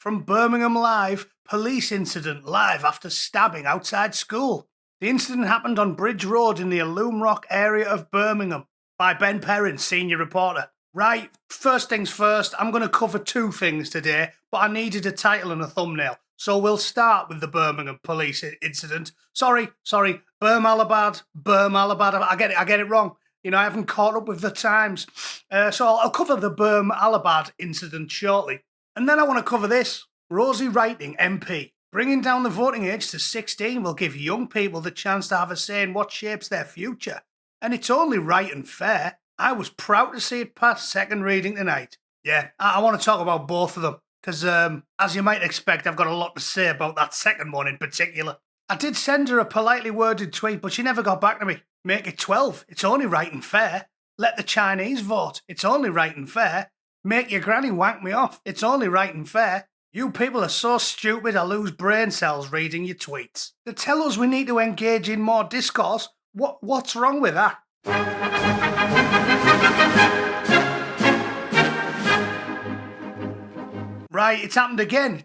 From Birmingham Live, police incident live after stabbing outside school. The incident happened on Bridge Road in the Alum Rock area of Birmingham by Ben Perrin, senior reporter. Right, first things first, I'm going to cover two things today, but I needed a title and a thumbnail. So we'll start with the Birmingham police incident. Sorry, Birmalabad. I get it wrong. You know, I haven't caught up with the times. So I'll cover the Birmalabad incident shortly. And then I want to cover this. Rosie Writing, MP. Bringing down the voting age to 16 will give young people the chance to have a say in what shapes their future. And it's only right and fair. I was proud to see it pass second reading tonight. Yeah, I want to talk about both of them. Because, as you might expect, I've got a lot to say about that second one in particular. I did send her a politely worded tweet, but she never got back to me. Make it 12. It's only right and fair. Let the Chinese vote. It's only right and fair. Make your granny wank me off. It's only right and fair. You people are so stupid I lose brain cells reading your tweets. They tell us we need to engage in more discourse. What's wrong with that? Right, it's happened again.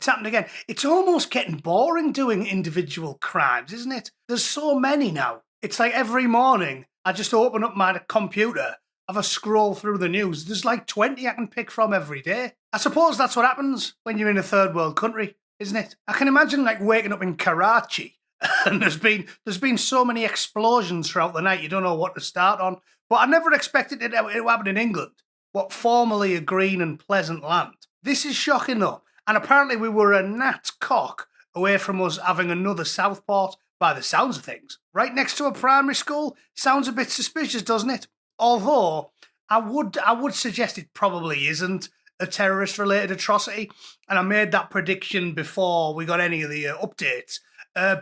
It's almost getting boring doing individual crimes, isn't it? There's so many now. It's like every morning I just open up my computer, have a scroll through the news. There's like 20 I can pick from every day. I suppose that's what happens when you're in a third world country, isn't it? I can imagine like waking up in Karachi and there's been so many explosions throughout the night you don't know what to start on. But I never expected it to happen in England, what formerly a green and pleasant land. This is shocking though, and apparently we were a gnat's cock away from us having another Southport by the sounds of things. Right next to a primary school? Sounds a bit suspicious, doesn't it? Although, I would suggest it probably isn't a terrorist-related atrocity, and I made that prediction before we got any of the updates,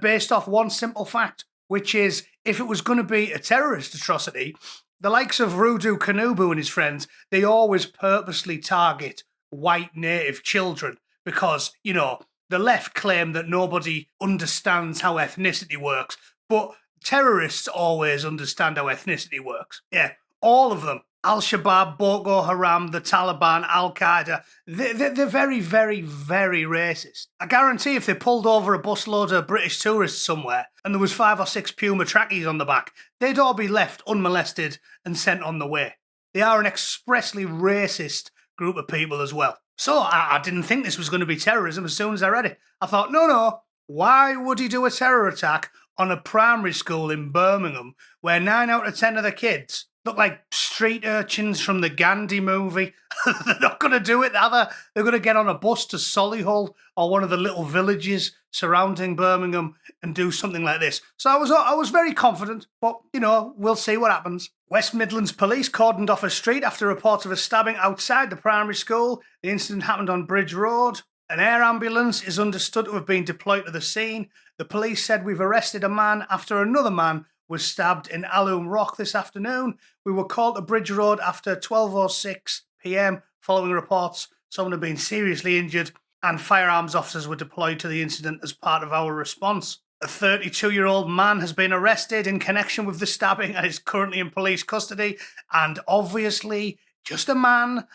based off one simple fact, which is, if it was going to be a terrorist atrocity, the likes of Rudu Kanubu and his friends, they always purposely target white native children because, you know, the left claim that nobody understands how ethnicity works, but terrorists always understand how ethnicity works. Yeah, all of them. Al-Shabaab, Boko Haram, the Taliban, Al-Qaeda, they're very, very, very racist. I guarantee if they pulled over a busload of British tourists somewhere and there was 5 or 6 Puma trackies on the back, they'd all be left unmolested and sent on the way. They are an expressly racist group of people as well. So I didn't think this was going to be terrorism as soon as I read it. I thought, no, why would he do a terror attack on a primary school in Birmingham where 9 out of 10 of the kids look like street urchins from the Gandhi movie? They're not going to do it, are they? They're going to get on a bus to Solihull or one of the little villages surrounding Birmingham and do something like this. So I was very confident, but, you know, we'll see what happens. West Midlands Police cordoned off a street after reports of a stabbing outside the primary school. The incident happened on Bridge Road. An air ambulance is understood to have been deployed to the scene. The police said we've arrested a man after another man was stabbed in Alum Rock this afternoon. We were called to Bridge Road after 12:06 p.m. following reports someone had been seriously injured, and firearms officers were deployed to the incident as part of our response. A 32-year-old man has been arrested in connection with the stabbing and is currently in police custody. And obviously, just a man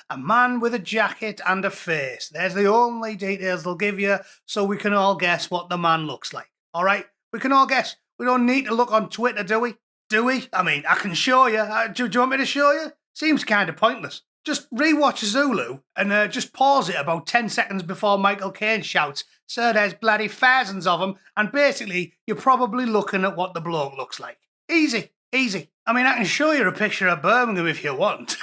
with a jacket and a face. There's the only details they'll give you, so we can all guess what the man looks like. All right? We can all guess. We don't need to look on Twitter, do we? Do we? I mean, I can show you. Do you want me to show you? Seems kind of pointless. Just rewatch Zulu and just pause it about 10 seconds before Michael Caine shouts, "Sir, there's bloody thousands of them," and basically you're probably looking at what the bloke looks like. Easy. I mean, I can show you a picture of Birmingham if you want.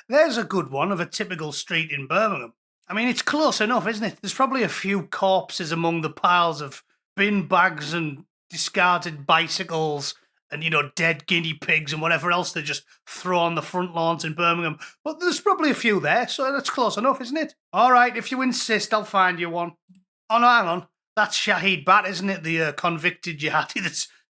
There's a good one of a typical street in Birmingham. I mean, it's close enough, isn't it? There's probably a few corpses among the piles of bin bags and discarded bicycles and, you know, dead guinea pigs and whatever else they just throw on the front lawns in Birmingham. But there's probably a few there, so that's close enough, isn't it? All right, if you insist, I'll find you one. Oh, no, hang on. That's Shahid Bhatt, isn't it? The convicted jihadi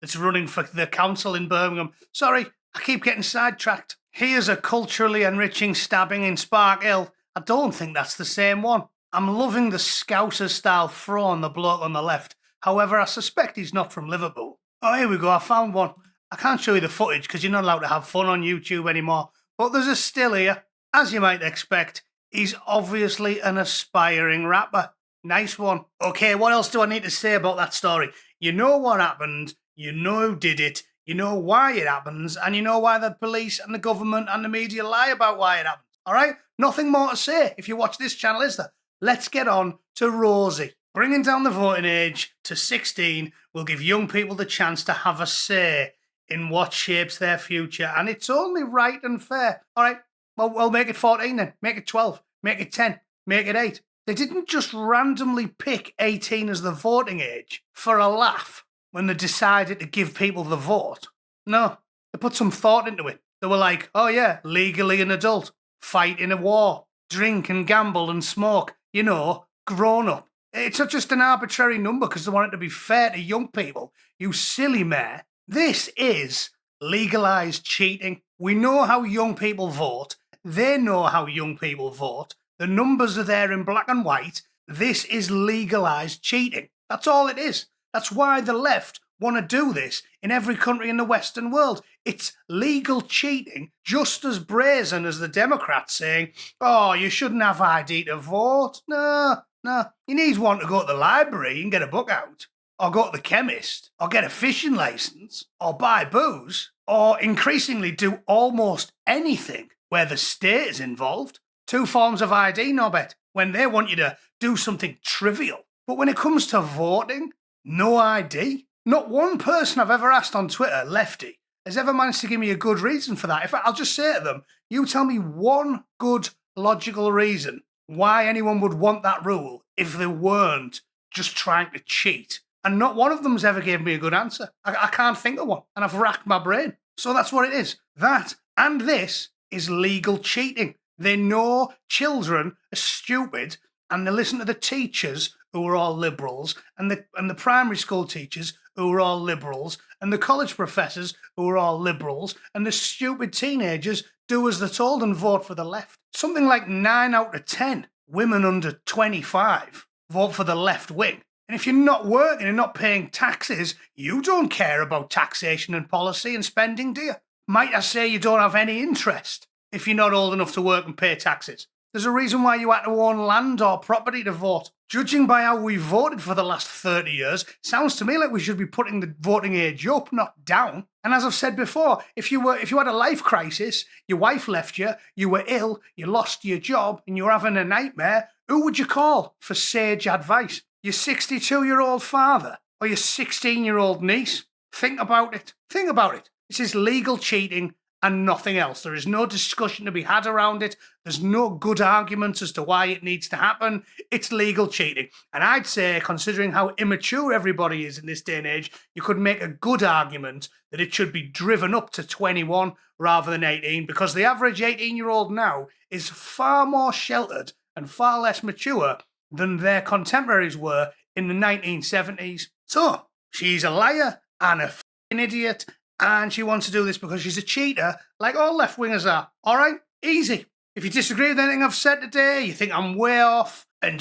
that's running for the council in Birmingham. Sorry, I keep getting sidetracked. Here's a culturally enriching stabbing in Spark Hill. I don't think that's the same one. I'm loving the Scouser-style throw on the bloke on the left. However, I suspect he's not from Liverpool. Oh, here we go. I found one. I can't show you the footage because you're not allowed to have fun on YouTube anymore. But there's a still here. As you might expect, he's obviously an aspiring rapper. Nice one. Okay, what else do I need to say about that story? You know what happened, you know who did it, you know why it happens, and you know why the police and the government and the media lie about why it happens. All right? Nothing more to say if you watch this channel, is there? Let's get on to Rosie. Bringing down the voting age to 16 will give young people the chance to have a say in what shapes their future, and it's only right and fair. All right, well, we'll make it 14 then. Make it 12. Make it 10. Make it 8. They didn't just randomly pick 18 as the voting age for a laugh when they decided to give people the vote. No, they put some thought into it. They were like, oh yeah, legally an adult, fight in a war, drink and gamble and smoke, you know, grown up. It's not just an arbitrary number because they want it to be fair to young people. You silly mare. This is legalised cheating. We know how young people vote. They know how young people vote. The numbers are there in black and white. This is legalised cheating. That's all it is. That's why the left want to do this in every country in the Western world. It's legal cheating, just as brazen as the Democrats saying, oh, you shouldn't have ID to vote. No. You need one to go to the library and get a book out, or go to the chemist, or get a fishing licence, or buy booze, or increasingly do almost anything where the state is involved. 2 forms of ID, Norbert, when they want you to do something trivial. But when it comes to voting, no ID. Not one person I've ever asked on Twitter, lefty, has ever managed to give me a good reason for that. In fact, I'll just say to them, you tell me one good, logical reason why anyone would want that rule if they weren't just trying to cheat. And not one of them's ever given me a good answer. I can't think of one, and I've racked my brain. So that's what it is. That and this is legal cheating. They know children are stupid, and they listen to the teachers who are all liberals, and the primary school teachers who are all liberals, and the college professors who are all liberals, and the stupid teenagers do as they're told and vote for the left. Something like 9 out of 10 women under 25 vote for the left wing. And if you're not working and not paying taxes, you don't care about taxation and policy and spending, do you? Might I say you don't have any interest if you're not old enough to work and pay taxes? There's a reason why you had to own land or property to vote. Judging by how we voted for the last 30 years, sounds to me like we should be putting the voting age up, not down. And as I've said before, if you had a life crisis, your wife left you, you were ill, you lost your job, and you're having a nightmare, who would you call for sage advice? Your 62-year-old father or your 16-year-old niece? Think about it. Think about it. This is legal cheating and nothing else. There is no discussion to be had around it. There's no good arguments as to why it needs to happen. It's legal cheating. And I'd say, considering how immature everybody is in this day and age, you could make a good argument that it should be driven up to 21 rather than 18, because the average 18-year-old now is far more sheltered and far less mature than their contemporaries were in the 1970s. So, she's a liar and a f***ing idiot, and she wants to do this because she's a cheater, like all left-wingers are. All right? Easy. If you disagree with anything I've said today, you think I'm way off, and,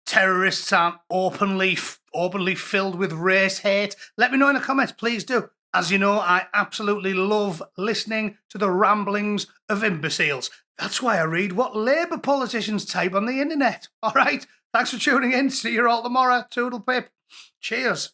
terrorists aren't openly filled with race hate, let me know in the comments, please do. As you know, I absolutely love listening to the ramblings of imbeciles. That's why I read what Labour politicians type on the internet. All right? Thanks for tuning in. See you all tomorrow. Toodle pip. Cheers.